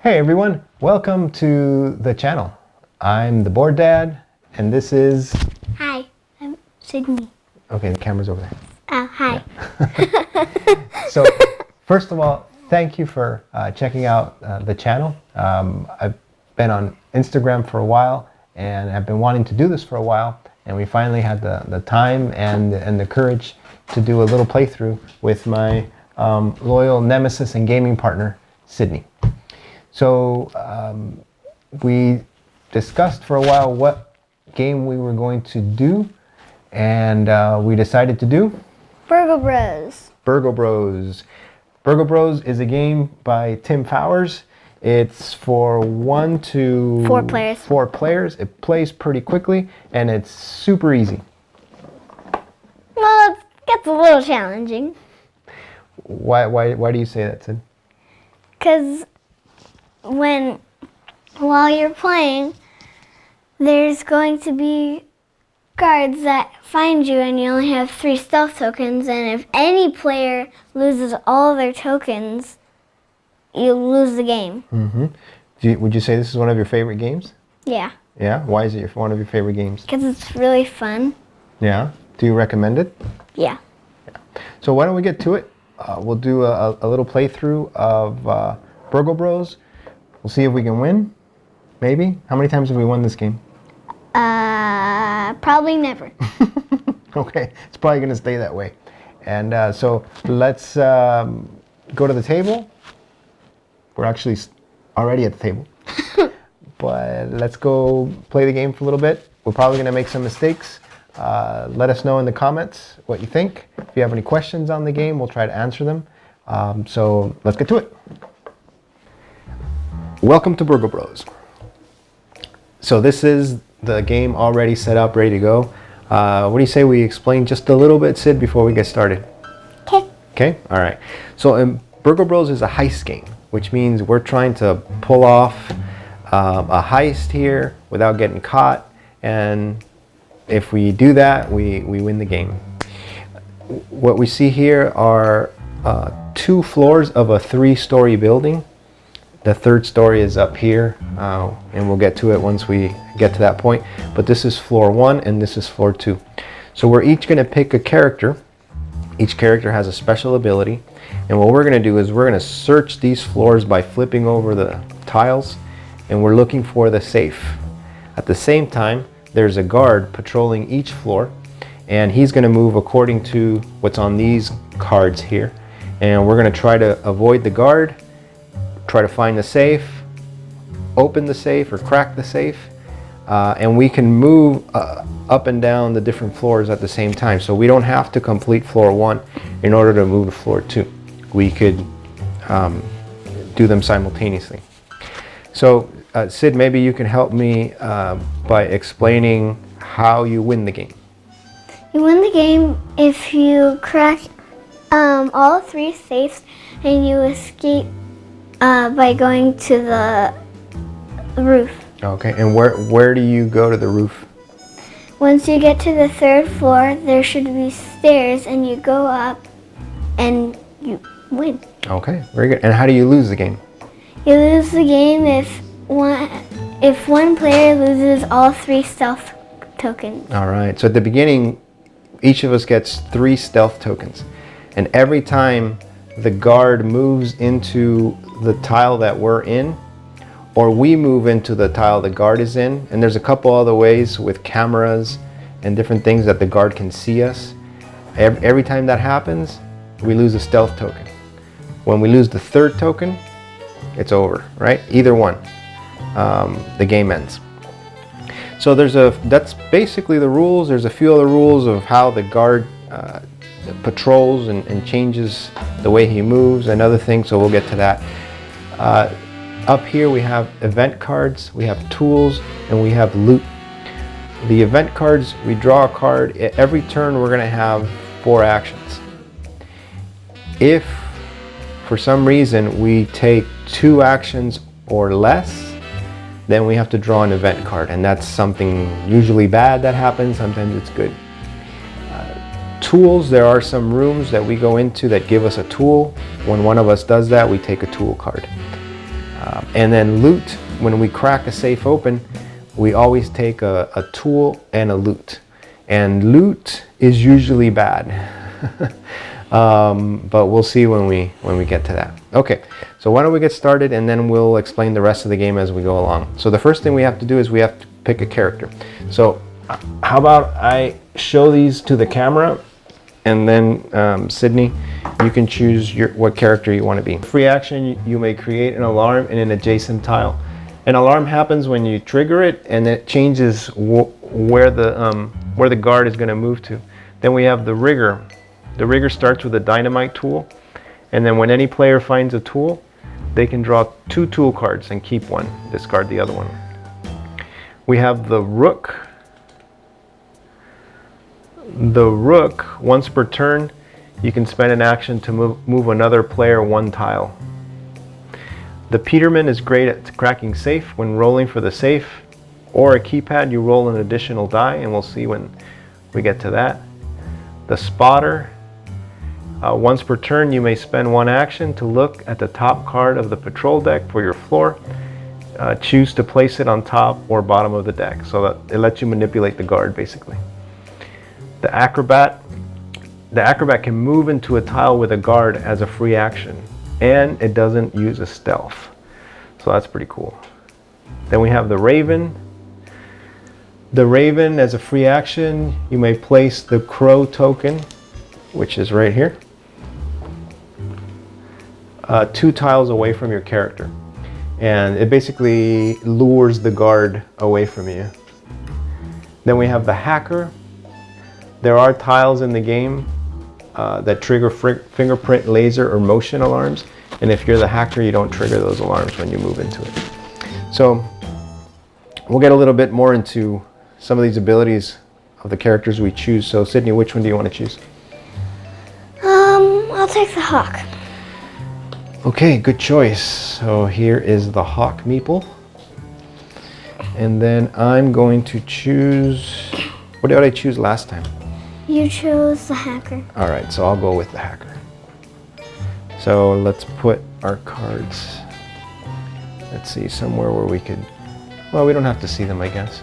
Hey everyone, welcome to the channel. I'm the board dad, and this is... Hi, I'm Sydney. Okay, the camera's over there. Oh, hi. Yeah. So, first of all, thank you for checking out the channel. I've been on Instagram for a while, and I've been wanting to do this for a while, and we finally had the time and the courage to do a little playthrough with my loyal nemesis and gaming partner, Sydney. So we discussed for a while what game we were going to do, and we decided to do Burgle Bros. Burgle Bros. Burgle Bros is a game by Tim Fowers. It's for 1 to 4 players. 4 players. It plays pretty quickly, and it's super easy. Well, it gets a little challenging. Why do you say that, Sid? Because while you're playing, there's going to be guards that find you, and you only have 3 stealth tokens, and if any player loses all their tokens, you lose the game. Mm-hmm. Would you say this is one of your favorite games? Yeah. Yeah? Why is it one of your favorite games? Because it's really fun. Yeah? Do you recommend it? Yeah. So why don't we get to it? We'll do a little playthrough of Burgle Bros. We'll see if we can win. Maybe. How many times have we won this game? Probably never. Okay, it's probably going to stay that way. And so let's go to the table. We're actually already at the table. But let's go play the game for a little bit. We're probably going to make some mistakes. Let us know in the comments what you think. If you have any questions on the game, we'll try to answer them. So let's get to it. Welcome to Burgle Bros. So this is the game already set up, ready to go. What do you say we explain just a little bit, Sid, before we get started? Okay. Okay, all right. So Burgle Bros is a heist game, which means we're trying to pull off a heist here without getting caught. And if we do that, we win the game. What we see here are 2 floors of a 3-story building. The 3rd story is up here, and we'll get to it once we get to that point. But this is floor 1 and this is floor 2. So we're each going to pick a character. Each character has a special ability. And what we're going to do is we're going to search these floors by flipping over the tiles, and we're looking for the safe. At the same time, there's a guard patrolling each floor, and he's going to move according to what's on these cards here. And we're going to try to avoid the guard, try to find the safe, open the safe or crack the safe, and we can move up and down the different floors at the same time. So we don't have to complete floor 1 in order to move to floor 2. We could do them simultaneously. So Sid, maybe you can help me by explaining how you win the game. You win the game if you crack all 3 safes and you escape by going to the roof. Okay, and where do you go to the roof? Once you get to the 3rd floor, there should be stairs, and you go up and you win. Okay, very good. And how do you lose the game? You lose the game if one player loses all 3 stealth tokens. All right, so at the beginning, each of us gets 3 stealth tokens. And every time the guard moves into the tile that we're in, or we move into the tile the guard is in, and there's a couple other ways with cameras and different things that the guard can see us. Every time that happens, we lose a stealth token. When we lose the 3rd token, it's over, right? Either one, the game ends. So that's basically the rules. There's a few other rules of how the guard patrols and changes the way he moves and other things, so we'll get to that. Up here we have event cards, we have tools, and we have loot. The event cards, we draw a card. Every turn we're going to have 4 actions. If for some reason we take 2 actions or less, then we have to draw an event card, and that's something usually bad that happens. Sometimes it's good. Tools, there are some rooms that we go into that give us a tool. When one of us does that, we take a tool card. And then loot, when we crack a safe open, we always take a tool and a loot. And loot is usually bad. But we'll see when we get to that. Okay, so why don't we get started, and then we'll explain the rest of the game as we go along. So the first thing we have to do is we have to pick a character. So how about I show these to the camera, and then Sydney, you can choose what character you want to be. Free action, you may create an alarm in an adjacent tile. An alarm happens when you trigger it, and it changes where the guard is going to move to. Then we have the rigger. The rigger starts with a dynamite tool, and then when any player finds a tool, they can draw 2 tool cards and keep one, discard the other one. We have the rook. The rook, once per turn, you can spend an action to move another player 1 tile. The Peterman is great at cracking safe. When rolling for the safe or a keypad, you roll an additional die, and we'll see when we get to that. The spotter, once per turn, you may spend 1 action to look at the top card of the patrol deck for your floor. Choose to place it on top or bottom of the deck, so that it lets you manipulate the guard, basically. The acrobat can move into a tile with a guard as a free action, and it doesn't use a stealth, so that's pretty cool. Then we have the raven. The raven, as a free action, you may place the crow token, which is right here, 2 tiles away from your character, and it basically lures the guard away from you. Then we have the hacker. There are tiles in the game that trigger fingerprint, laser, or motion alarms, and if you're the hacker, you don't trigger those alarms when you move into it. So we'll get a little bit more into some of these abilities of the characters we choose. So Sydney, which one do you want to choose? I'll take the hawk. Okay, good choice. So here is the hawk meeple. And then I'm going to choose, what did I choose last time? You chose the hacker. All right, so I'll go with the hacker. So let's put our cards, let's see, somewhere where we could, well, we don't have to see them, I guess.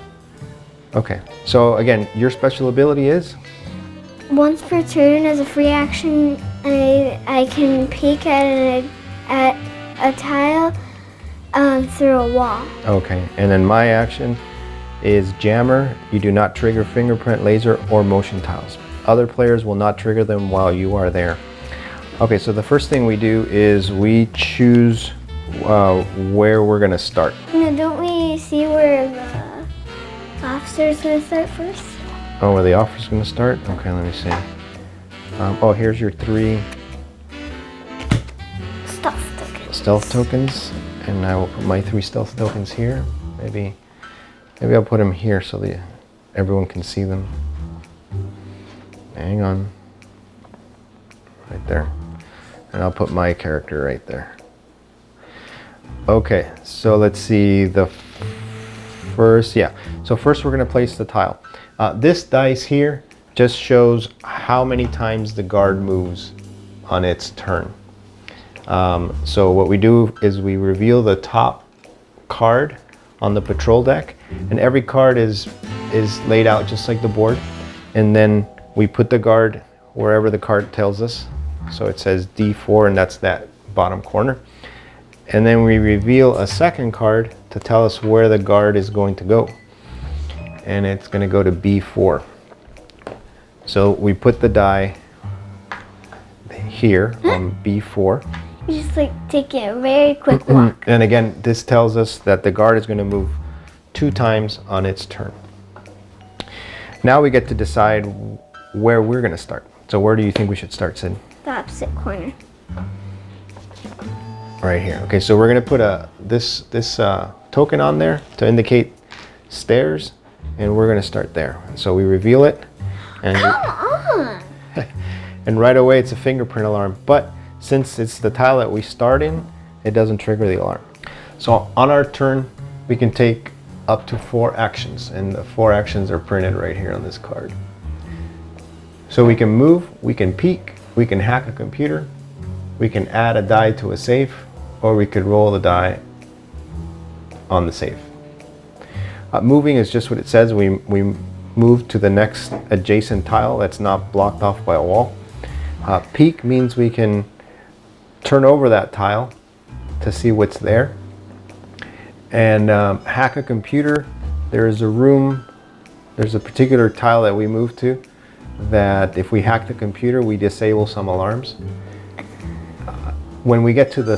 Okay, so again, your special ability is? Once per turn, as a free action, I can peek at a tile through a wall. Okay, and then my action is jammer. You do not trigger fingerprint, laser, or motion tiles. Other players will not trigger them while you are there. Okay, so the first thing we do is we choose where we're going to start. No, don't we see where the officer's going to start first? Oh, where the officer's going to start? Okay, let me see. Oh, here's your 3 stealth tokens, and I will put my 3 stealth tokens here. Maybe I'll put them here so that everyone can see them. Hang on. Right there. And I'll put my character right there. Okay, so let's see the first, yeah. So first we're going to place the tile. This dice here just shows how many times the guard moves on its turn. So what we do is we reveal the top card on the patrol deck, and every card is laid out just like the board, and then we put the guard wherever the card tells us. So it says D4, and that's that bottom corner, and then we reveal a second card to tell us where the guard is going to go, and it's going to go to B4. So we put the die here on B4. You just like take a very quick walk. And again, this tells us that the guard is going to move 2 times on its turn. Now we get to decide where we're going to start. So where do you think we should start, Sid? The opposite corner. Right here. Okay, so we're going to put this token on there to indicate stairs, and we're going to start there. So we reveal it, and Come on! and right away it's a fingerprint alarm. But since it's the tile that we start in, it doesn't trigger the alarm. So on our turn, we can take up to 4 actions, and the 4 actions are printed right here on this card. So we can move, we can peek, we can hack a computer, we can add a die to a safe, or we could roll the die on the safe. Moving is just what it says. We move to the next adjacent tile that's not blocked off by a wall. Peek means we can turn over that tile to see what's there. And hack a computer, there's a particular tile that we move to that if we hack the computer, we disable some alarms. When we get to the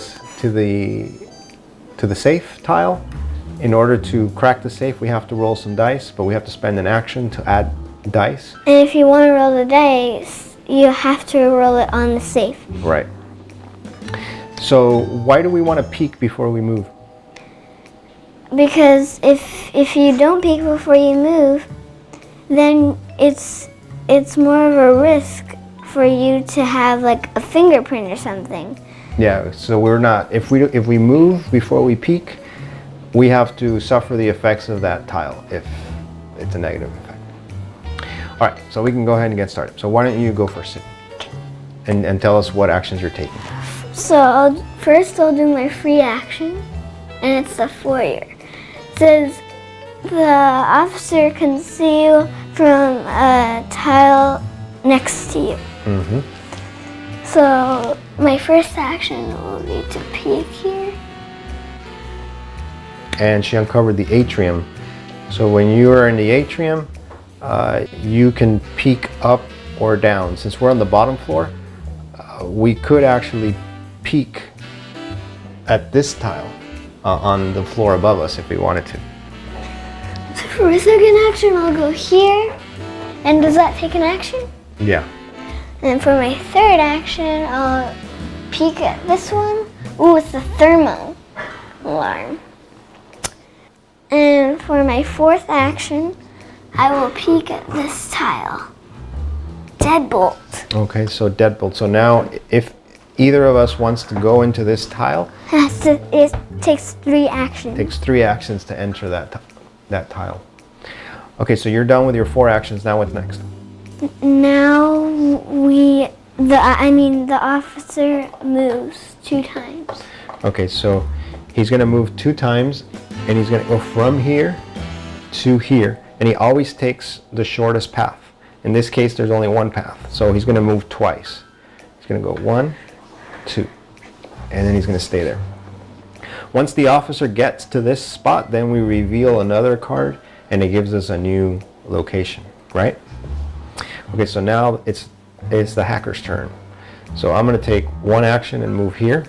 safe tile, in order to crack the safe, we have to roll some dice, but we have to spend an action to add dice. And if you want to roll the dice, you have to roll it on the safe. Right. So why do we want to peek before we move? Because if you don't peek before you move, then it's more of a risk for you to have like a fingerprint or something. Yeah, so we're not, if we move before we peek, we have to suffer the effects of that tile if it's a negative effect. All right, so we can go ahead and get started. So why don't you go first, Sid, and tell us what actions you're taking. So first I'll do my free action, and it's the foyer. It says the officer can see you from a tile next to you. Mm-hmm. So my first action will be to peek here. And she uncovered the atrium. So when you are in the atrium, you can peek up or down. Since we're on the bottom floor, we could actually peek at this tile on the floor above us if we wanted to. So for my second action, I'll go here. And does that take an action? Yeah. And for my third action, I'll peek at this one. Ooh, it's the thermo alarm. And for my fourth action, I will peek at this tile. Deadbolt. Okay, so deadbolt. So now if either of us wants to go into this tile, It takes 3 actions. it takes 3 actions to enter that tile. Okay, so you're done with your 4 actions. Now what's next? Now the officer moves 2 times. Okay, so he's going to move 2 times, and he's going to go from here to here, and he always takes the shortest path. In this case, there's only 1 path, so he's going to move twice. He's going to go 1, 2, and then he's going to stay there. Once the officer gets to this spot, then we reveal another card, and it gives us a new location, right? Okay, so now it's the hacker's turn. So I'm going to take 1 action and move here.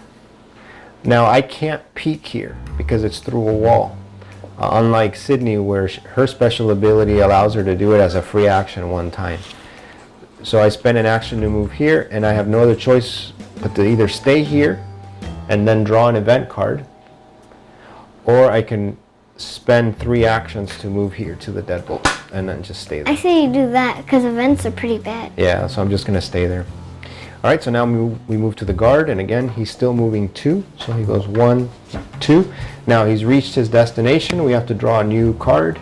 Now I can't peek here because it's through a wall. Unlike Sydney, where her special ability allows her to do it as a free action 1 time. So I spend an action to move here, and I have no other choice but to either stay here and then draw an event card, or I can spend 3 actions to move here to the deadbolt and then just stay there. I say you do that because events are pretty bad. Yeah, so I'm just going to stay there. All right, so now we move to the guard, and again, he's still moving 2. So he goes 1, 2. Now he's reached his destination. We have to draw a new card.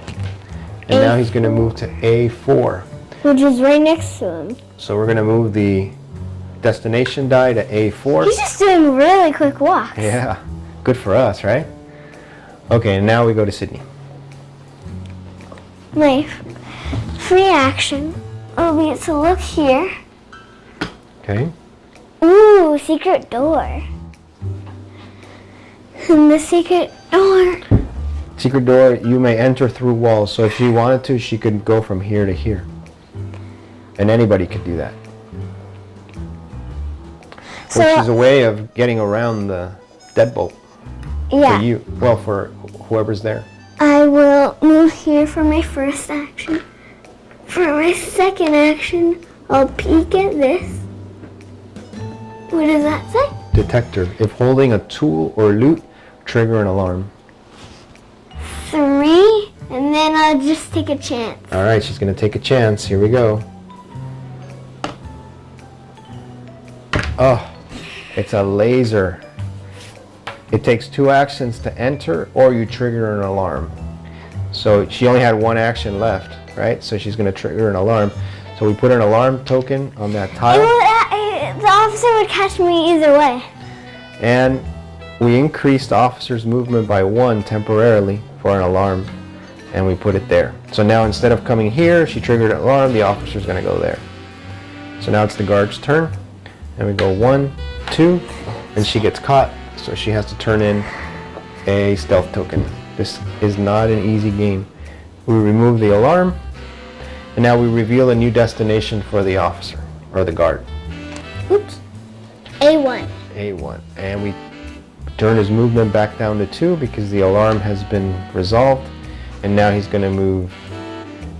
And now he's going to move to A4. Which is right next to him. So we're going to move the destination die to A4. He's just doing really quick walks. Yeah, good for us, right? Okay, and now we go to Sydney. My free action will be to look here. Okay. Ooh, secret door. And the secret door. Secret door, you may enter through walls. So if she wanted to, she could go from here to here. And anybody could do that. So, which is a way of getting around the deadbolt. yeah. For you. Well, for whoever's there. I will move here for my first action. For my second action, I'll peek at this. What does that say? Detector. If holding a tool or loot, trigger an alarm. 3, and then I'll just take a chance. All right, she's going to take a chance. Here we go. Oh, it's a laser. It takes 2 actions to enter, or you trigger an alarm. So she only had 1 action left, right? So she's going to trigger an alarm. So we put an alarm token on that tile. The officer would catch me either way. And we increased the officer's movement by 1 temporarily for an alarm, and we put it there. So now instead of coming here, she triggered an alarm, the officer's gonna go there. So now it's the guard's turn, and we go 1, 2, and she gets caught, so she has to turn in a stealth token. This is not an easy game. We remove the alarm, and now we reveal a new destination for the officer, or the guard. Oops. A1. A1. And we turn his movement back down to 2 because the alarm has been resolved, and now he's going to move.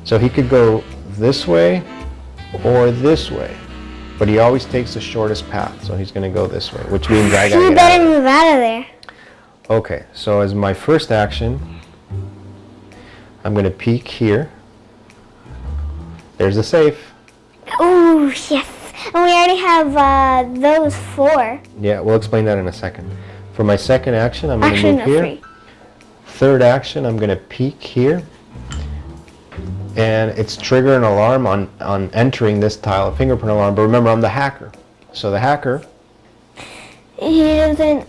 So he could go this way or this way, but he always takes the shortest path, so he's going to go this way, which means I got to You get better out. move out of there. Okay, so as my first action, I'm going to peek here. There's a safe. Oh, yes. And we already have those 4. Yeah, we'll explain that in a second. For my second action, I'm going to Actually, move no, here. 3. Third action, I'm going to peek here. And it's trigger an alarm on entering this tile, a fingerprint alarm. But remember, I'm the hacker. So the hacker... He doesn't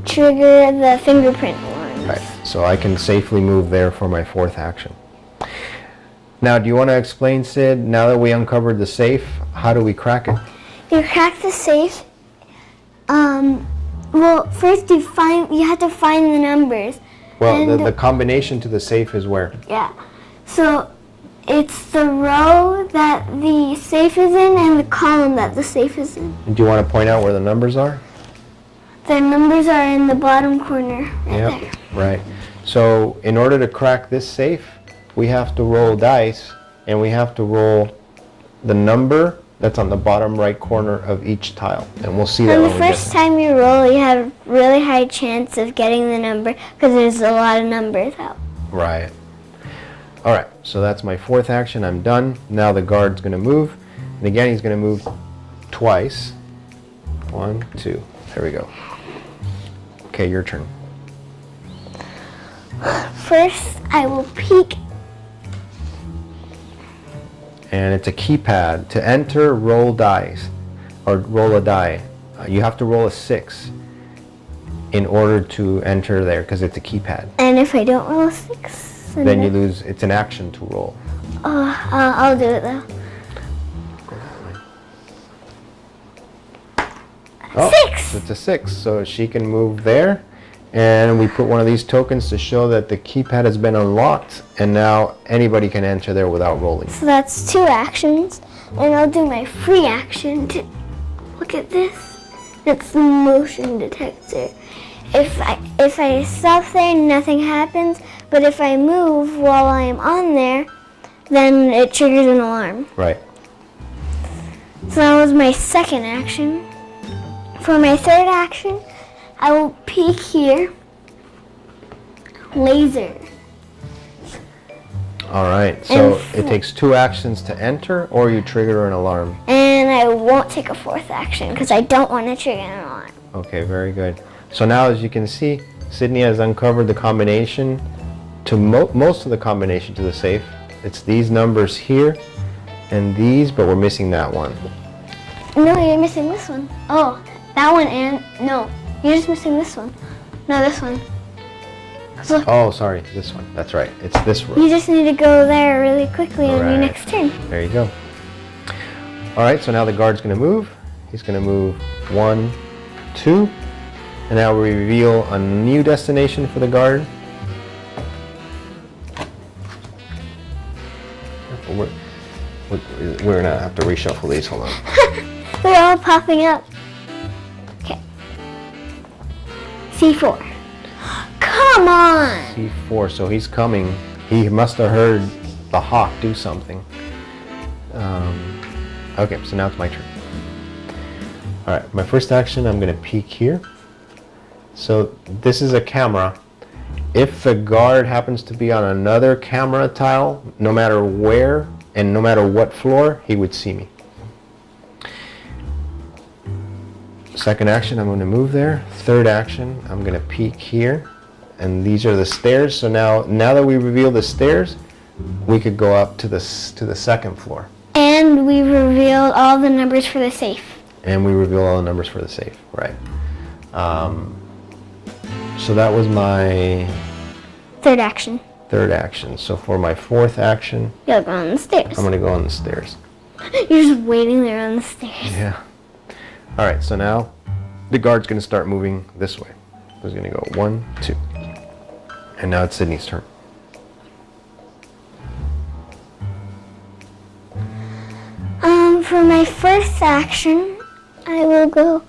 trigger the fingerprint alarms. Right, so I can safely move there for my fourth action. Now, do you want to explain, Sid, now that we uncovered the safe, how do we crack it? You crack the safe. Well, first you have to find the numbers. Well, And- the combination to the safe is where? Yeah. So it's the row that the safe is in and the column that the safe is in. Do you want to point out where the numbers are? The numbers are in the bottom corner right there. Right. So in order to crack this safe, we have to roll dice, and we have to roll the number that's on the bottom right corner of each tile. And we'll see that And when the we get first there. time you roll, you have a really high chance of getting the number because there's a lot of numbers out. Right. All right, so that's my fourth action. I'm done. Now the guard's going to move. And again, he's going to move twice. 1, 2. There we go. Okay, your turn. First, I will peek. And it's a keypad. To enter, roll dice, or roll a die. You have to roll a 6 in order to enter there, because it's a keypad. And if I don't roll a 6, Then you lose. It's an action to roll. I'll do it though. Oh, 6! It's a 6, so she can move there. And we put one of these tokens to show that the keypad has been unlocked, and now anybody can enter there without rolling. So that's 2 actions, and I'll do my free action to look at this. It's the motion detector. If I stop there, nothing happens, but if I move while I am on there, then it triggers an alarm. Right. So that was my second action. For my third action, I will peek here. Laser. All right. So And it takes 2 actions to enter, or you trigger an alarm. And I won't take a fourth action because I don't want to trigger an alarm. Okay, very good. So now, as you can see, Sydney has uncovered the combination to most of the combination to the safe. It's these numbers here and these, but we're missing that one. No, you're missing this one. Oh, that one and no, you're just missing this one. No, this one. 'Cause look, Oh, sorry, this one. That's right. It's this row. you just need to go there really quickly on your Right. next turn. There you go. All right, so now the guard's going to move. He's going to move 1, 2, and now we reveal a new destination for the guard. We're going to have to reshuffle these. Hold on. They're all popping up. Okay. C4. Come on! C4, so he's coming. He must have heard the hawk do something. Okay, so now it's my turn. All right, my first action, I'm going to peek here. So this is a camera. If the guard happens to be on another camera tile, no matter where and no matter what floor, he would see me. Second action, I'm going to move there. Third action, I'm going to peek here. And these are the stairs. So now that we reveal the stairs, we could go up to the second floor. And we revealed all the numbers for the safe. And we reveal all the numbers for the safe, right? So that was my Third action. third action. So for my fourth action, You'll go on the stairs. I'm gonna go on the stairs. You're just waiting there on the stairs. Yeah. All right, so now the guard's gonna start moving this way. So he's gonna go 1, 2. And now it's Sydney's turn. For my first action, I will go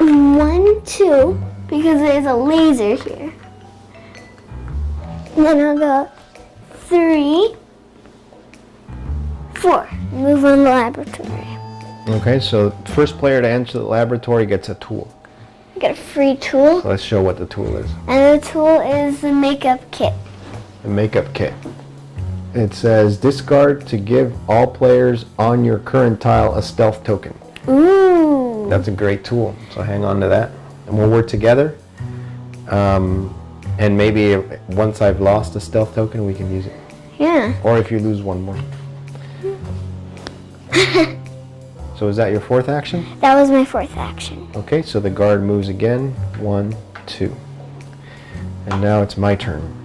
1, 2, because there's a laser here. And then I'll go 3, 4. Move on the laboratory. Okay, so first player to enter the laboratory gets a tool. I get a free tool, So let's show what the tool is. and the tool is the makeup kit. The makeup kit. It says discard to give all players on your current tile a stealth token. Ooh. That's a great tool. So hang on to that. And we'll work together. And maybe once I've lost a stealth token, we can use it. Yeah. Or if you lose one more. So is that your fourth action? That was my fourth action. Okay, so the guard moves again. 1, 2. And now it's my turn.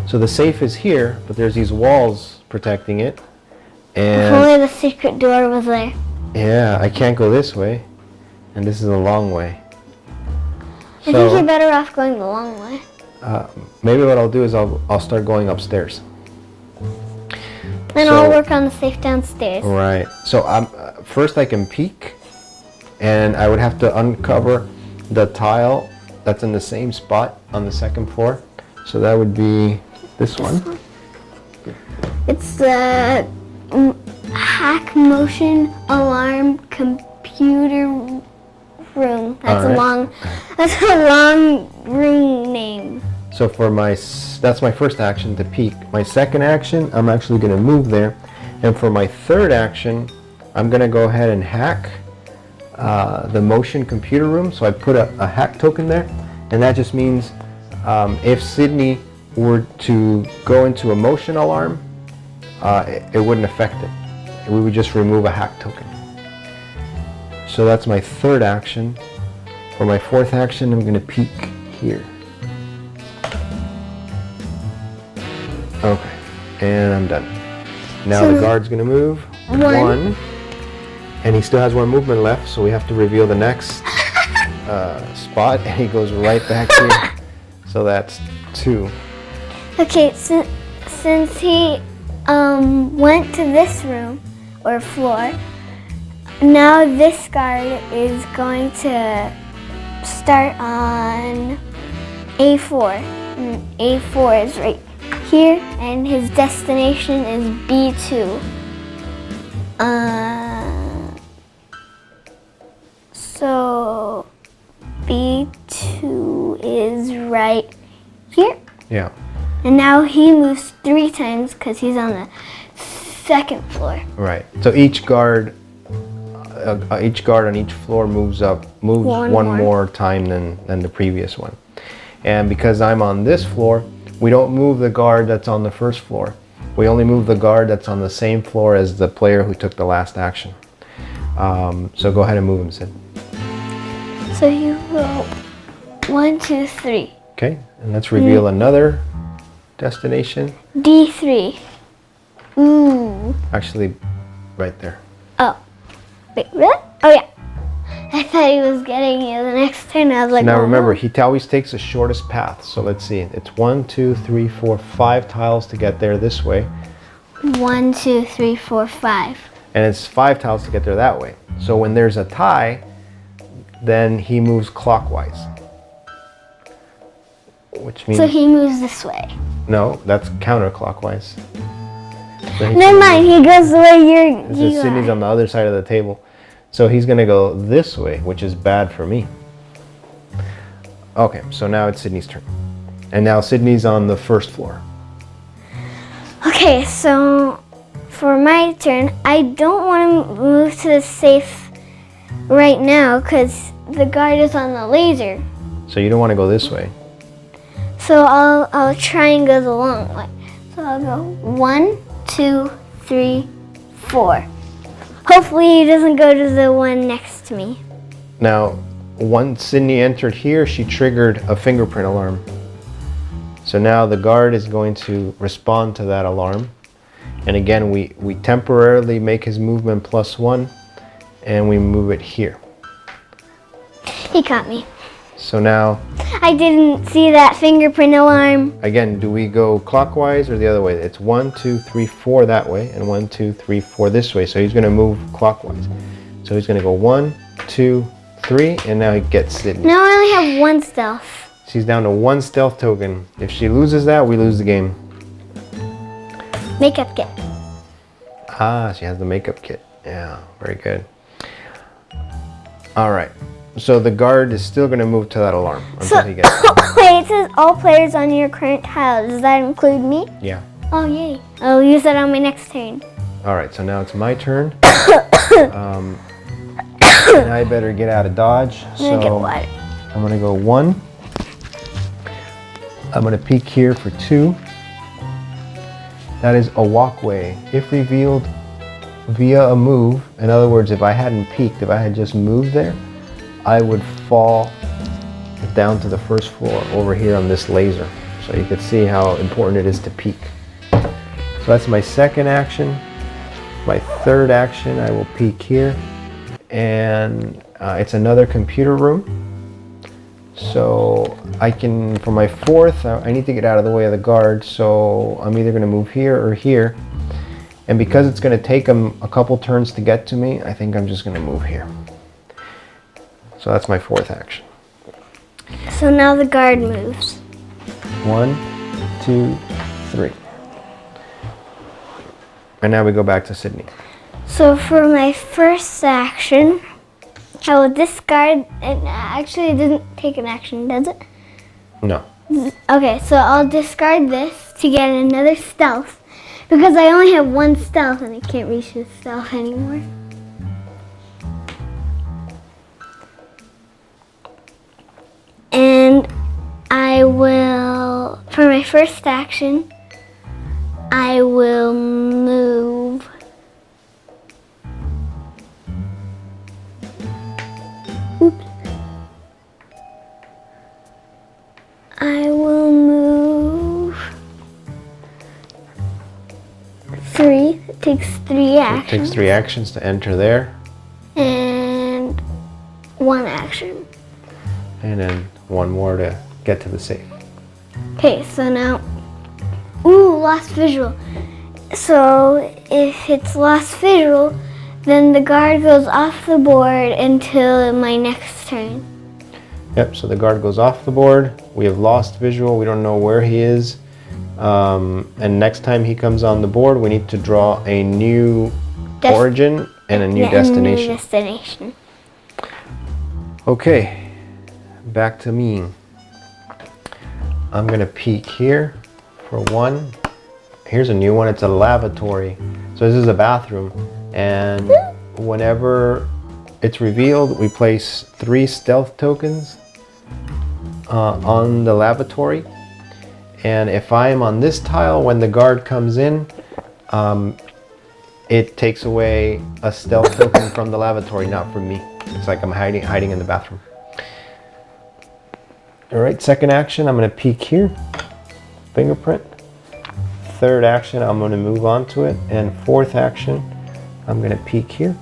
So the safe is here, but there's these walls protecting it. If And only the secret door was there. yeah, I can't go this way. And this is a long way. I think you're better off going the long way. Maybe what I'll do is I'll start going upstairs. Then So- I'll work on the safe downstairs. Right. So first I can peek, and I would have to uncover the tile that's in the same spot on the second floor. So that would be this one. It's the hack motion alarm computer room. That's Alright. That's a long room name. So for that's my first action, to peek. My second action, I'm actually going to move there. And for my third action, I'm going to go ahead and hack the motion computer room. So I put a hack token there. And that just means if Sydney were to go into a motion alarm, it wouldn't affect it. We would just remove a hack token. So that's my third action. For my fourth action, I'm going to peek here. Okay, and I'm done. Now So the guard's going to move. 1. And he still has 1 movement left, so we have to reveal the next spot, and he goes right back here. So that's 2. Okay, since he went to this room or floor, now this guard is going to start on A4. And A4 is right here, and his destination is B2. So B2 is right here. Yeah. And now he moves 3 times because he's on the second floor. Right. So each guard on each floor moves one more time than the previous one. And because I'm on this floor, we don't move the guard that's on the first floor. We only move the guard that's on the same floor as the player who took the last action. So go ahead and move him, Sid. So you go 1, 2, 3. Okay, and let's reveal another destination. D3. Ooh. Actually, right there. Oh. Wait, really? Oh yeah. I thought he was getting you the next turn. I was like, Now oh, remember, no. he always takes the shortest path. So let's see. It's 1, 2, 3, 4, 5 tiles to get there this way. 1, 2, 3, 4, 5. And it's 5 tiles to get there that way. So when there's a tie, then he moves clockwise. Which means... So he moves this way. No, that's counterclockwise. So Never mind, he goes the way This you is Sydney's are. on the other side of the table. So he's going to go this way, which is bad for me. Okay, so now it's Sydney's turn. And now Sydney's on the first floor. Okay, so for my turn, I don't want to move to the safe right now because the guard is on the laser. So you don't want to go this way. So I'll try and go the long way. So I'll go 1, 2, 3, 4. Hopefully he doesn't go to the one next to me. Now, once Sydney entered here, she triggered a fingerprint alarm. So now the guard is going to respond to that alarm. And again, we temporarily make his movement +1 and we move it here. He caught me. So now, I didn't see that fingerprint alarm. again, do we go clockwise or the other way? It's 1, 2, 3, 4 that way, and 1, 2, 3, 4 this way. So he's going to move clockwise. So he's going to go 1, 2, 3, and now he gets Sydney. Now I only have 1 stealth. She's down to 1 stealth token. If she loses that, we lose the game. Makeup kit. Ah, she has the makeup kit. Yeah, very good. All right. So the guard is still going to move to that alarm until he gets it. Wait, it says all players on your current tile. Does that include me? Yeah. Oh, yay. I'll use that on my next turn. All right, so now it's my turn. And I better get out of dodge. I'm gonna get So water. I'm going to go 1. I'm going to peek here for 2. That is a walkway. If revealed via a move, in other words, if I hadn't peeked, if I had just moved there, I would fall down to the first floor over here on this laser. So you can see how important it is to peek. So that's my second action. My third action, I will peek here. And it's another computer room. So I can, for my fourth, I need to get out of the way of the guard. So I'm either going to move here or here. And because it's going to take him a couple turns to get to me, I think I'm just going to move here. So that's my fourth action. So now the guard moves. 1, 2, 3. And now we go back to Sydney. So for my first action, I will discard, and actually it doesn't take an action, does it? No. Okay, so I'll discard this to get another stealth, because I only have 1 stealth and I can't reach the stealth anymore. And I will, for my first action, I will move I will move 3. It takes 3 It actions. takes 3 actions to enter there. And 1 action. And then 1 more to get to the safe. Okay, so now, lost visual. So if it's lost visual, then the guard goes off the board until my next turn. Yep, so the guard goes off the board. We have lost visual. We don't know where he is. And next time he comes on the board, we need to draw a new origin and a new destination. Okay, back to me. I'm gonna peek here for 1. Here's a new one. It's a lavatory. So this is a bathroom. And whenever it's revealed, we place 3 stealth tokens on the lavatory. And if I am on this tile, when the guard comes in, it takes away a stealth token from the lavatory, not from me. It's like I'm hiding in the bathroom. All right, second action, I'm gonna peek here, fingerprint. Third action, I'm gonna move on to it. And fourth action, I'm gonna peek here.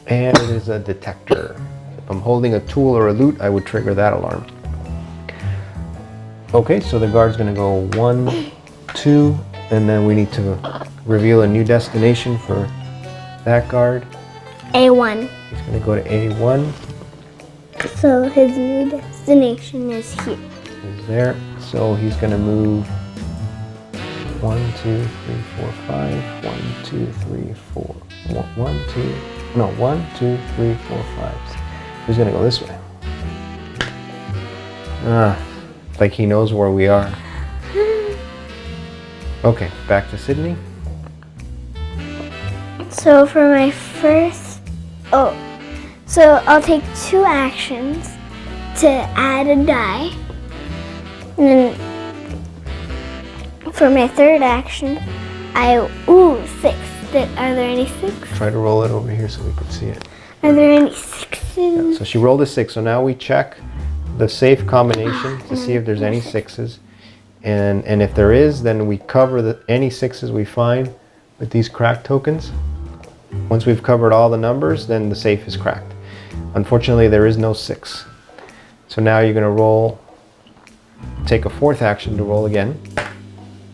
And it is a detector. If I'm holding a tool or a loot, I would trigger that alarm. Okay, so the guard's gonna go 1, 2, and then we need to reveal a new destination for that guard. A1. He's gonna go to A1. So his new destination is here. Is there. So he's gonna move 1, 2, 3, 4, 5. 1, 2, 3, 4. 1, 2. No, 1, 2, 3, 4, 5. He's gonna go this way. Like he knows where we are. Okay, back to Sydney. So for my first, so I'll take 2 actions to add a die. And then for my third action, 6. Are there any 6? Try to roll it over here so we can see it. Are there any sixes? So she rolled a 6. So now we check the safe combination to see if there's any 6s. And if there is, then we cover any 6s we find with these cracked tokens. Once we've covered all the numbers, then the safe is cracked. Unfortunately, there is no 6. So now you're going to take a 4th action to roll again.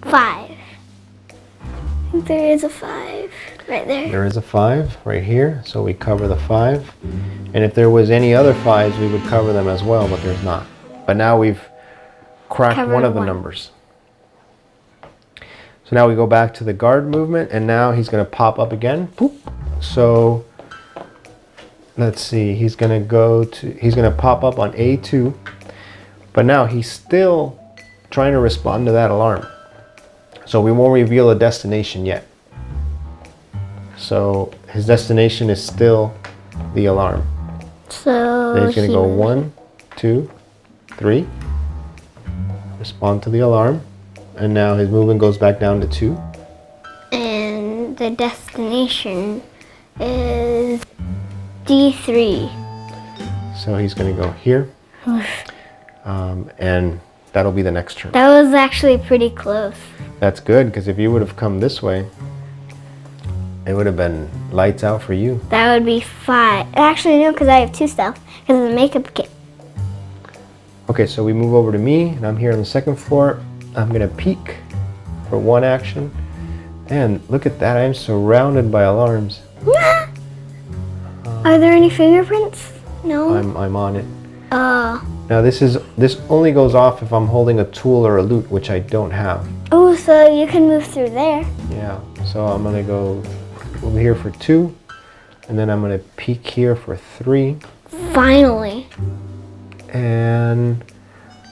5. I think there is a 5 right there. There is a 5 right here, so we cover the 5. And if there was any other 5s, we would cover them as well, but there's not. But now we've cracked one of the numbers. So now we go back to the guard movement, and now he's going to pop up again. Boop. So let's see, he's going to pop up on A2, but now he's still trying to respond to that alarm. So we won't reveal a destination yet. So his destination is still the alarm. So then he's going to go 1, 2, 3. Respond to the alarm. And now his movement goes back down to 2. And the destination is D3. So he's going to go here. And that'll be the next turn. That was actually pretty close. That's good, because if you would have come this way, it would have been lights out for you. That would be 5. Actually, no, because I have 2 stealth. Because of the makeup kit. Okay, so we move over to me, and I'm here on the 2nd floor. I'm going to peek for 1 action. And look at that, I am surrounded by alarms. Are there any fingerprints? No? I'm on it. Now this only goes off if I'm holding a tool or a loot, which I don't have. Oh, so you can move through there. Yeah, so I'm going to go over here for 2. And then I'm going to peek here for 3. Finally. And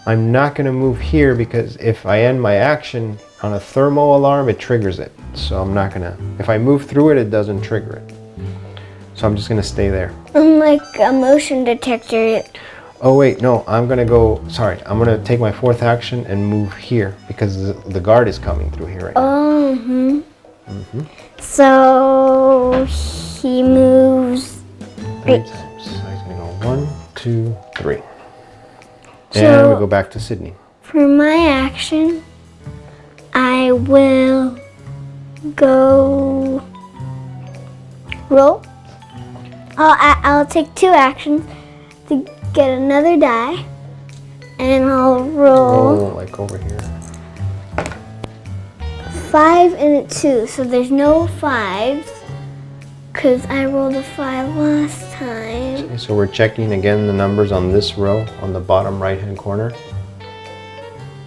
I'm not going to move here because if I end my action on a thermo alarm, it triggers it. So I'm not going to, if I move through it, it doesn't trigger it. So I'm just going to stay there. Like a motion detector. Oh wait, no, I'm going to go, sorry, I'm going to take my 4th action and move here because the guard is coming through here right now. So he moves 3 times. So he's going to go 1, 2, 3. So, and we go back to Sydney. For my action, I will go roll. I'll take 2 actions to get another die, and I'll roll like over here. 5 and a 2. So there's no 5s because I rolled a 5 last time. Okay, so we're checking again the numbers on this row on the bottom right hand corner.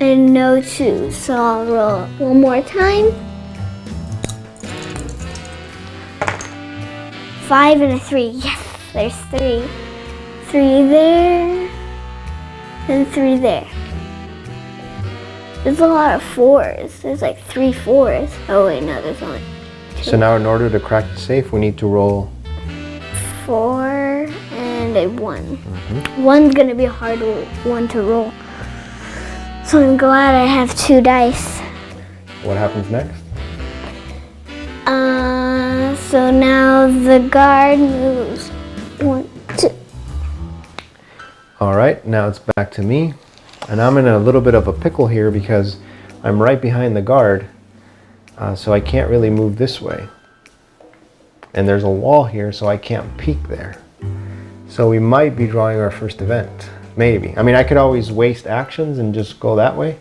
And no 2s. So I'll roll one more time. 5 and a 3. Yes, there's 3. 3 there, and 3 there. There's a lot of 4s. There's like 3 4s. Oh wait, no, there's only 2. So now in order to crack the safe, we need to roll 4 and a 1. 1's gonna be a hard one to roll. So I'm glad I have 2 dice. What happens next? So now the guard moves 1, 2. All right, now it's back to me. And I'm in a little bit of a pickle here because I'm right behind the guard. So I can't really move this way. And there's a wall here, so I can't peek there. So we might be drawing our first event. Maybe. I mean, I could always waste actions and just go that way.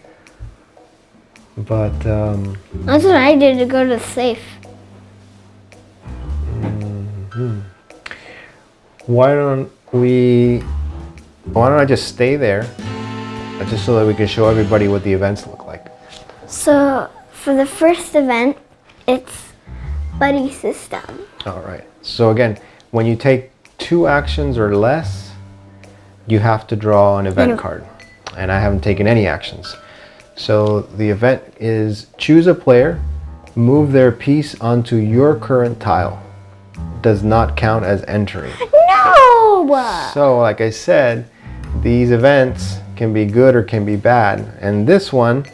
But, that's what I did to go to the safe. why don't I just stay there, just so that we can show everybody what the events look like. So for the first event, it's buddy system. All right. So again, when you take 2 actions or less, you have to draw an event card. And I haven't taken any actions. So the event is choose a player, move their piece onto your current tile. Does not count as entering. No! So like I said, these events can be good or can be bad. And this one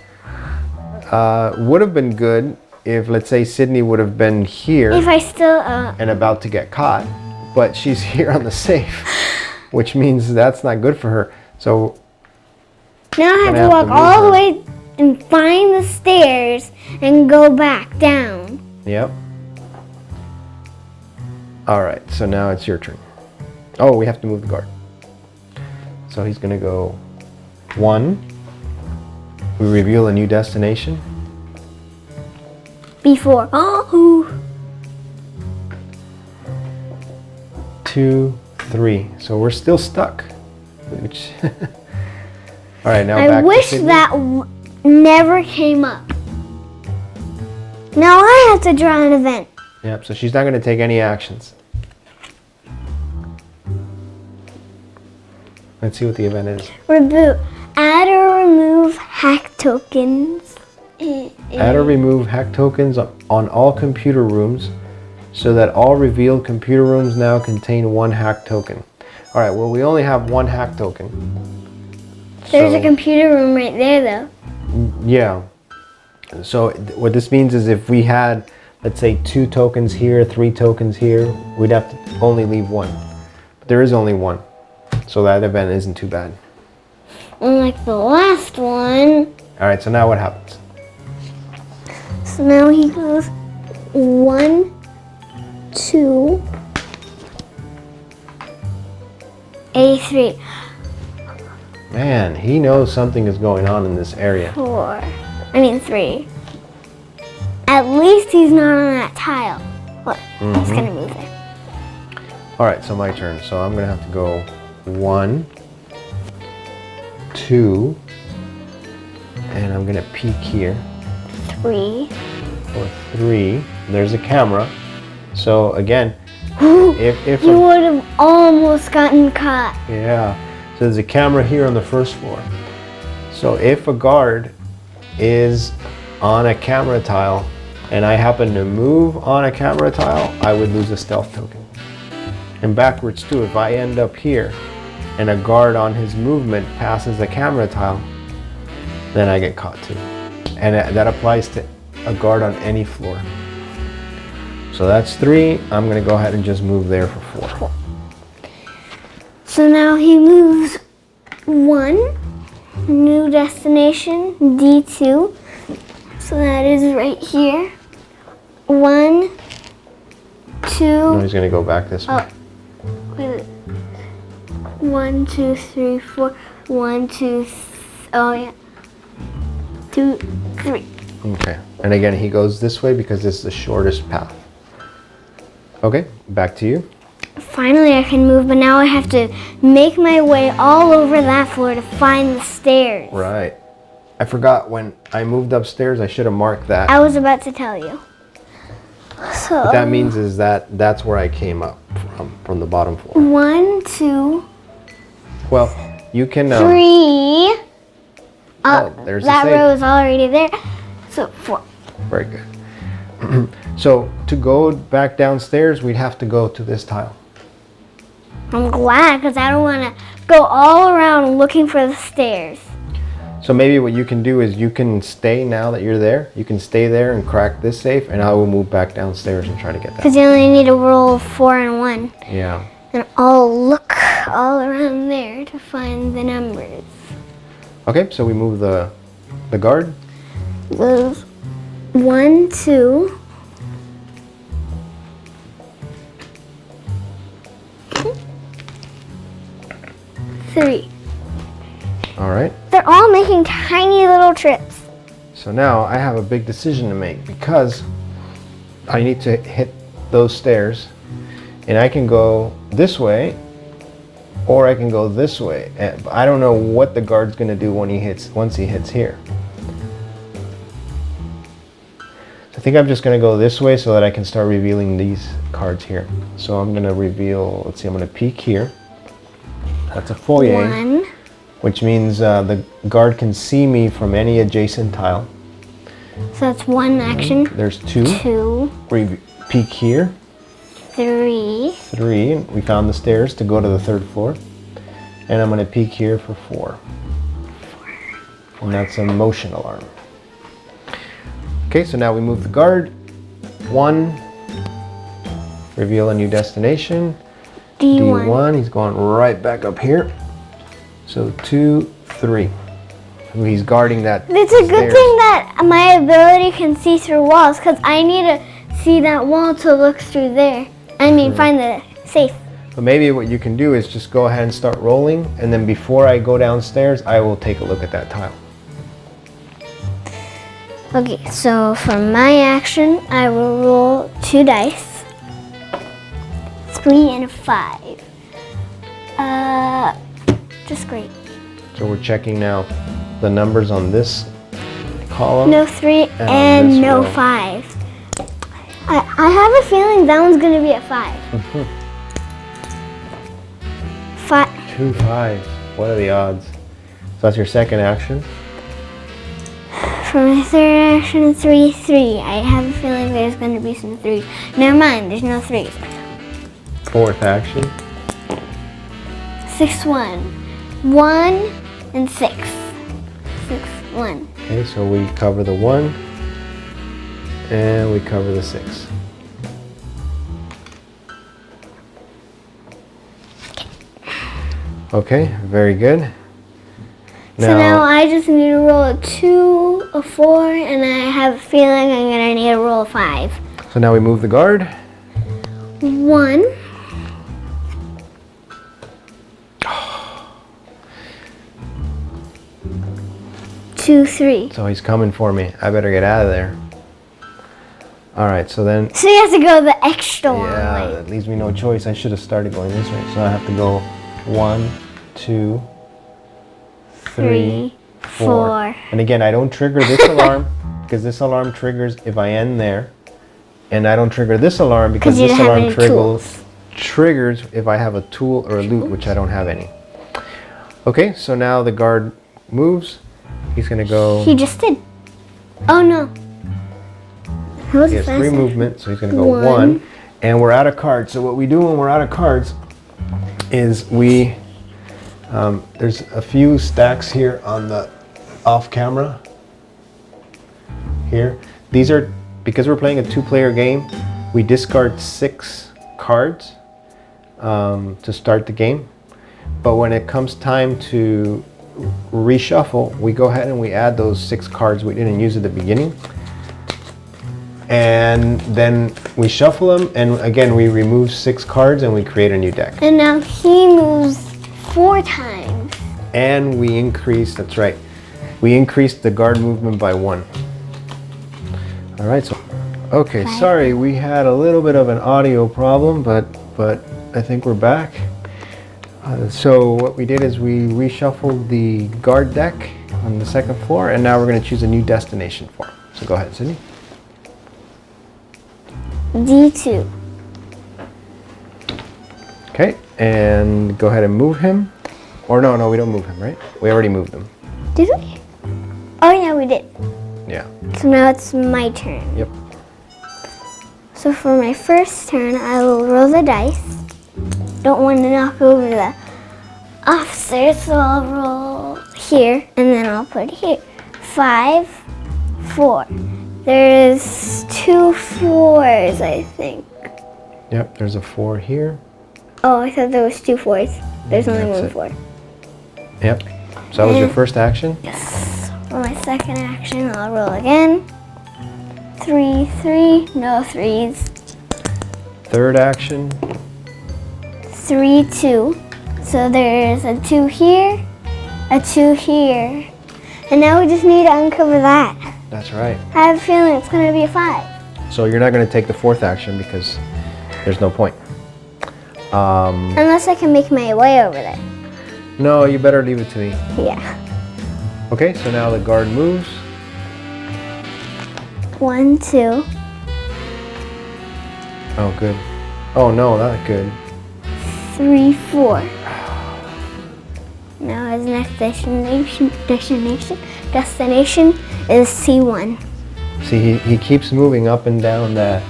would have been good if, let's say, Sydney would have been here If I still and about to get caught. but she's here on the safe, which means that's not good for her. So now I have to have to walk move all her. the way and find the stairs and go back down. Yep. All right, so now it's your turn. Oh, we have to move the guard. So he's gonna go 1. We reveal a new destination. Before. Oh. 2, 3. So we're still stuck. Which all right, now I back to wish Sydney. that never came up. Now I have to draw an event. Yep, so she's not going to take any actions. Let's see what the event is. Reboot. Add or remove hack tokens. Add or remove hack tokens on all computer rooms so that all revealed computer rooms now contain 1 hack token. All right, well, we only have 1 hack token. There's So- a computer room right there, though. Yeah. So what this means is if we had, let's say, 2 tokens here, 3 tokens here, we'd have to only leave 1. But there is only 1. So that event isn't too bad. Unlike the last one. All right, so now what happens? So now he goes 1, 2, A3, Man, he knows something is going on in this area. 4. I mean 3. At least he's not on that tile. Look, he's gonna move there. All right, so my turn. So I'm gonna have to go 1, 2, and I'm gonna peek here 3. for 3. There's a camera. So again, if You would have almost gotten caught. yeah, so there's a camera here on the first floor. So if a guard is on a camera tile and I happen to move on a camera tile, I would lose a stealth token. And backwards too, if I end up here and a guard on his movement passes a camera tile, then I get caught too. And that applies to a guard on any floor. So that's 3. I'm gonna go ahead and just move there for 4. So now he moves 1, new destination, D2. So that is right here. 1, 2. No, he's gonna go back this way. Wait. 1, 2, 3, 4. 1, 2. Oh yeah. 2, 3. Okay, and again, he goes this way because it's the shortest path. Okay, back to you. Finally, I can move, but now I have to make my way all over that floor to find the stairs. Right. I forgot when I moved upstairs, I should have marked that. I was about to tell you. So What that means is that that's where I came up from the bottom floor. 1, 2, Well, you can. 3. Oh, there's the that safe. row is already there. So 4. Very good. So to go back downstairs, we'd have to go to this tile. I'm glad because I don't want to go all around looking for the stairs. So maybe what you can do is you can stay now that you're there. You can stay there and crack this safe, and I will move back downstairs and try to get that. Because you only need a roll of 4 and 1. Yeah. And I'll look all around there to find the numbers. Okay, so we move the guard. Those 1, 2. Three. All right. They're all making tiny little trips. So now I have a big decision to make because I need to hit those stairs, and I can go this way or I can go this way. And I don't know what the guard's going to do once he hits here. So I think I'm just going to go this way so that I can start revealing these cards here. So I'm going to reveal, let's see, I'm going to peek here. That's a foyer. 1. Which means the guard can see me from any adjacent tile. So that's 1 action. There's 2. 2. Peek here. 3. 3. We found the stairs to go to the 3rd floor. And I'm going to peek here for 4. And that's a motion alarm. Okay, so now we move the guard. 1. Reveal a new destination. D1. D1. He's going right back up here. So 2, 3. He's guarding that. It's a good stairs. thing that my ability can see through walls, because I need to see that wall to look through there. I mean, find the safe. But maybe what you can do is just go ahead and start rolling, and then before I go downstairs, I will take a look at that tile. Okay, so for my action, I will roll 2 dice. 3 and a 5. Just great. So we're checking now the numbers on this column. No 3 on and this no row. 5. I have a feeling that one's gonna be a 5. 5. 2 5s. What are the odds? So that's your second action. For my third action, 3, 3. I have a feeling there's gonna be some 3s. Never mind, there's no 3s. Fourth action. 6, 1. 1 and 6. 6, 1. Okay, so we cover the 1 and we cover the 6. Okay, very good. So now I just need to roll a 2, a 4, and I have a feeling I'm gonna need to roll a 5. So now we move the guard. 1. Two, 3. So he's coming for me. I better get out of there. All right, so then, So you have to go the extra long yeah, way. that leaves me no choice. I should have started going this way. So I have to go 1, 2, 3, 4. And again, I don't trigger this alarm because this alarm triggers if I end there. And I don't trigger this alarm because 'Cause you this don't have alarm any tools. triggers if I have a tool or a loot, which I don't have any. Okay, so now the guard moves. He's gonna go. He just did. Oh no. That was He has fast. 3 movements, so he's gonna go 1. 1. And we're out of cards. So what we do when we're out of cards is we there's a few stacks here on the off camera. Here, these are because we're playing a 2-player game. We discard 6 cards to start the game. But when it comes time to reshuffle, we go ahead and we add those 6 cards we didn't use at the beginning. And then we shuffle them, and again we remove 6 cards and we create a new deck. And now he moves 4 times. And we increase, that's right, we increased the guard movement by 1. All right, so, okay, sorry, we had a little bit of an audio problem, but I think we're back. So what we did is we reshuffled the guard deck on the 2nd floor, and now we're going to choose a new destination for him. So go ahead, Sydney. D2. Okay, and go ahead and move him. Or no, we don't move him, right? We already moved him. Did we? Oh yeah, we did. Yeah. So now it's my turn. Yep. So for my first turn, I will roll the dice. Don't want to knock over the officer, so I'll roll here, and then I'll put here. 5, 4. There's 2 4s, I think. Yep, there's a 4 here. Oh, I thought there was 2 4s. There's only That's one it. 4. Yep. So that was your first action? Yes. For my second action, I'll roll again. 3, 3, no 3s. Third action. 3, 2. So there's a 2 here, a 2 here. And now we just need to uncover that. That's right. I have a feeling it's going to be a 5. So you're not going to take the 4th action because there's no point. Unless I can make my way over there. No, you better leave it to me. Yeah. Okay, so now the guard moves. 1, 2. Oh, good. Oh, no, not good. 3, 4. Now his next destination is C1 See, he keeps moving up and down that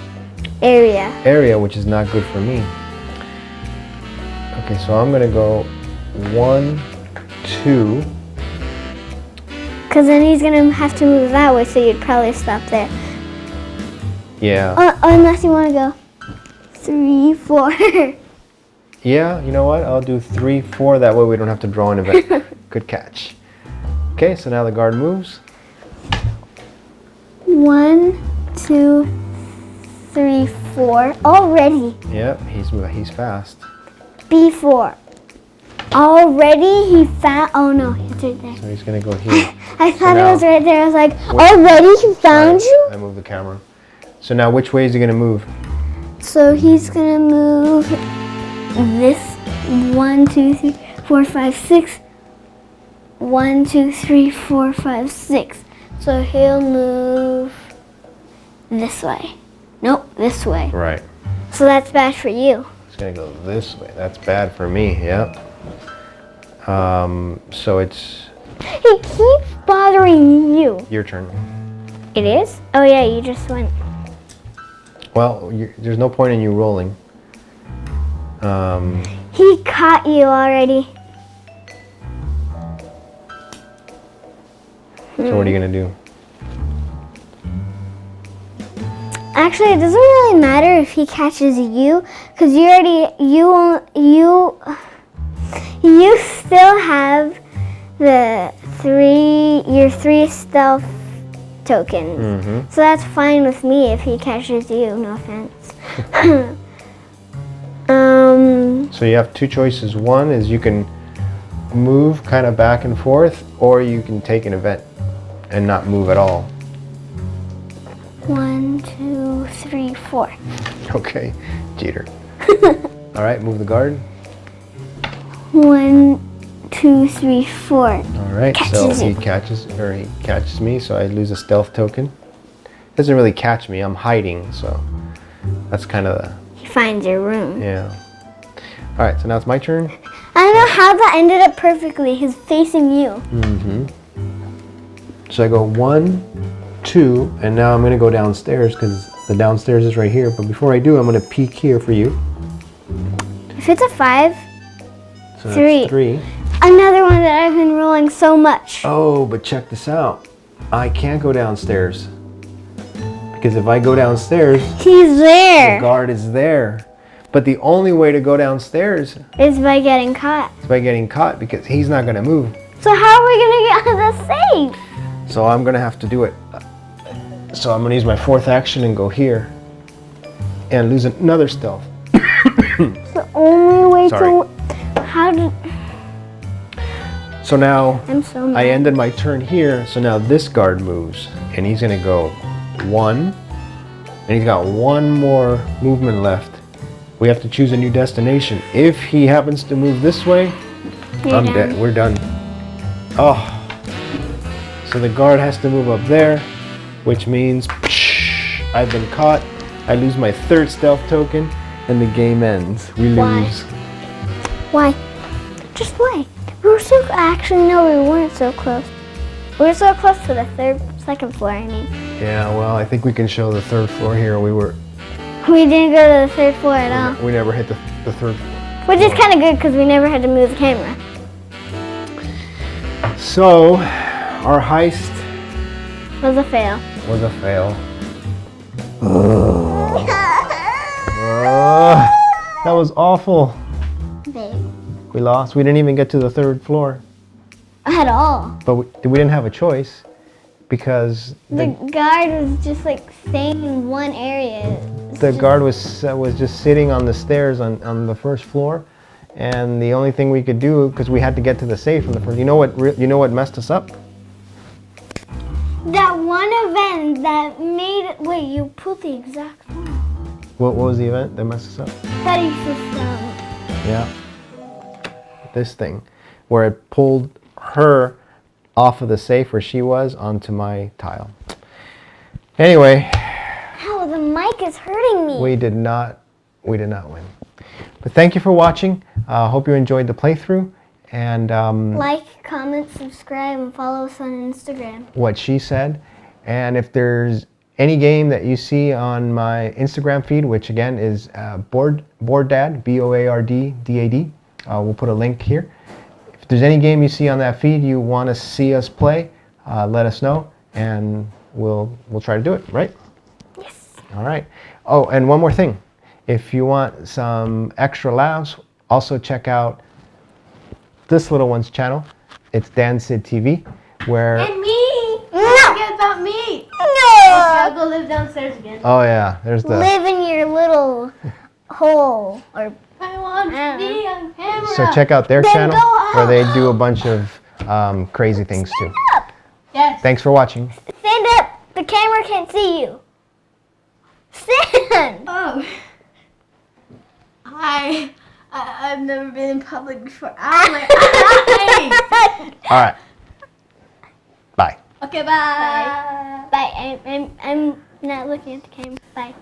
area. which is not good for me. Okay, so I'm going to go 1, 2. Because then he's going to have to move that way, so you'd probably stop there. Yeah. Unless you want to go 3, 4. Yeah, you know what? I'll do 3, 4. That way we don't have to draw an event. Good catch. Okay, so now the guard moves. 1, 2, 3, 4. Already. Yep, he's fast. B4. Already he found. Oh no, it's right there. So he's gonna go here. I thought now- it was right there. I was like, already he found you? I moved the camera. So now which way is he gonna move? So he's gonna move this 1, 2, 3, 4, 5, 6. 1, 2, 3, 4, 5, 6. So he'll move this way. Nope, this way. Right. So that's bad for you. He's gonna go this way. That's bad for me. Yep. So it's He keeps bothering you. your turn. It is? Oh yeah, you just went. Well, there's no point in you rolling. He caught you already. So what are you gonna do? Actually, it doesn't really matter if he catches you, because you still have your 3 stealth tokens. Mm-hmm. So that's fine with me if he catches you. No offense. So you have 2 choices. One is you can move kind of back and forth, or you can take an event and not move at all. 1, 2, 3, 4. Okay, cheater. All right, move the guard. 1, 2, 3, 4. All right, so Catches he you. catches me, so I lose a stealth token. Doesn't really catch me. I'm hiding, so that's kind of He finds your room. yeah. All right, so now it's my turn. I don't know how that ended up perfectly. He's facing you. Mm-hmm. So I go 1, 2, and now I'm gonna go downstairs because the downstairs is right here. But before I do, I'm gonna peek here for you. If it's a 5, So 3. that's 3. another one that I've been rolling so much. Oh, but check this out. I can't go downstairs because if I go downstairs, He's the there. guard is there. But the only way to go downstairs Is by getting caught. is by getting caught because he's not gonna move. So how are we gonna get out of the safe? So I'm gonna have to do it. So I'm gonna use my 4th action and go here and lose another stealth. The only way Sorry. to. How did. So now I'm so mad. I ended my turn here. So now this guard moves and he's gonna go 1, and he's got 1 more movement left. We have to choose a new destination. If he happens to move this way, You're I'm done. dead. We're done. Oh. So the guard has to move up there, which means I've been caught. I lose my 3rd stealth token, and the game ends. We Why? lose. Why? Just why? We were so. Actually, no, we weren't so close. We were so close to the second floor, I mean. Yeah, well, I think we can show the 3rd floor here. We didn't go to the 3rd floor at all. We never hit the 3rd floor. Which is kind of good because we never had to move the camera. So, our heist It was a fail. was a fail. That was awful. Babe. We lost. We didn't even get to the 3rd floor. At all. But we didn't have a choice because The guard was just like staying in one area. the guard was just sitting on the stairs on the 1st floor, and the only thing we could do, because we had to get to the safe on the first. You know what messed us up? That one event that made it. Wait, you put the exact one. What was the event that messed us up? Study system. Yeah, this thing, where it pulled her off of the safe where she was onto my tile. Anyway, Ow, the mic is hurting me. we did not win. But thank you for watching. Hope you enjoyed the playthrough. And Like, comment, subscribe, and follow us on Instagram. what she said. And if there's any game that you see on my Instagram feed, which again is BoardDad, BoardDad, we'll put a link here. If there's any game you see on that feed you want to see us play, let us know, and we'll try to do it, right? Yes. All right. Oh, and one more thing. If you want some extra laughs Also check out this little one's channel. It's Dan Sid TV, where And me! No. Don't forget about me! No! I'll go live downstairs again. oh yeah, there's the Live in your little hole or I want to be on camera. so check out their Then channel go where they do a bunch of crazy things too. up. Yes. Thanks for watching. Stand up. The camera can't see you. Stand. Oh. I've never been in public before. Oh my eye! All right. Bye. Okay, bye. Bye. I'm not looking at the camera. Bye.